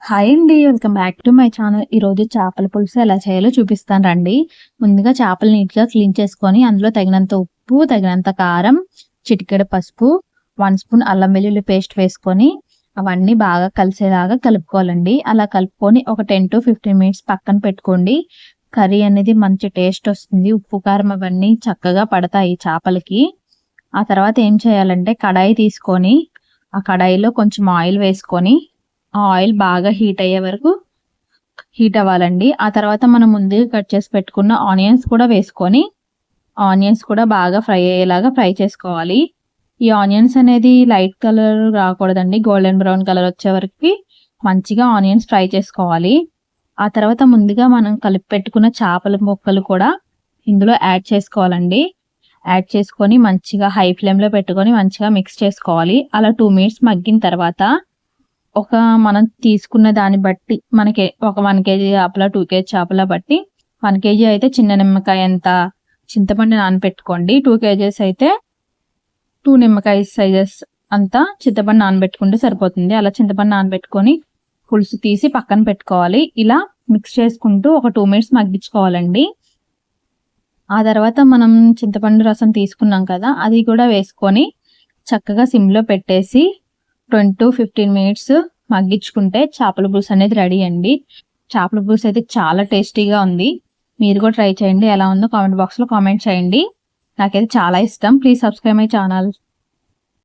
Hi అండి. Welcome back to my channel. ఈరోజు చేపల పులుసు ఎలా చేయాలో చూపిస్తాను రండి. ముందుగా చేపలు నీట్‌గా క్లీన్ చేసుకొని అందులో తగినంత ఉప్పు, తగినంత కారం, చిటికెడు పసుపు, 1 స్పూన్ అల్లం వెల్లుల్లి పేస్ట్ వేసుకొని అవన్నీ బాగా కలిసేలాగా కలుపుకోవాలండి. అలా కలుపుకొని ఒక 10-15 మినిట్స్ పక్కన పెట్టుకోండి. కర్రీ అనేది మంచి టేస్ట్ వస్తుంది. ఉప్పు, కారం అవన్నీ చక్కగా పడతాయి చేపలకి. ఆ తర్వాత ఏం చేయాలంటే కడాయి తీసుకొని ఆ కడాయిలో కొంచెం ఆయిల్ వేసుకొని ఆ ఆయిల్ బాగా హీట్ అయ్యే వరకు హీట్ అవ్వాలండి. ఆ తర్వాత మనం ముందుగా కట్ చేసి పెట్టుకున్న ఆనియన్స్ కూడా వేసుకొని ఆనియన్స్ కూడా బాగా ఫ్రై అయ్యేలాగా ఫ్రై చేసుకోవాలి. ఈ ఆనియన్స్ అనేది లైట్ కలర్ రాకూడదండి, గోల్డెన్ బ్రౌన్ కలర్ వచ్చే వరకు మంచిగా ఆనియన్స్ ఫ్రై చేసుకోవాలి. ఆ తర్వాత ముందుగా మనం కలిపి పెట్టుకున్న చేపల ముక్కలు కూడా ఇందులో యాడ్ చేసుకోవాలండి. యాడ్ చేసుకొని మంచిగా హై ఫ్లేమ్లో పెట్టుకొని మంచిగా మిక్స్ చేసుకోవాలి. అలా 2 మినిట్స్ మగ్గిన తర్వాత మనం తీసుకున్న దాన్ని బట్టి మనకి ఒక 1 కేజీ చేపల, 2 కేజీ చేపల బట్టి 1 కేజీ అయితే చిన్న నిమ్మకాయ అంత చింతపండు నానబెట్టుకోండి. 2 కేజీస్ అయితే 2 నిమ్మకాయ సైజెస్ అంతా చింతపండు నానబెట్టుకుంటే సరిపోతుంది. అలా చింతపండు నానబెట్టుకొని పులుసు తీసి పక్కన పెట్టుకోవాలి. ఇలా మిక్స్ చేసుకుంటూ ఒక 2 మినిట్స్ మగ్గించుకోవాలండి. ఆ తర్వాత మనం చింతపండు రసం తీసుకున్నాం కదా, అది కూడా వేసుకొని చక్కగా సిమ్లో పెట్టేసి 10-15 మినిట్స్ మగ్గించుకుంటే చేపల పులుసు అనేది రెడీ అండి. చేపల పులుసు అయితే చాలా టేస్టీగా ఉంది. మీరు కూడా ట్రై చేయండి. ఎలా ఉందో కామెంట్ బాక్స్లో కామెంట్ చేయండి. నాకైతే చాలా ఇష్టం. Please subscribe my channel.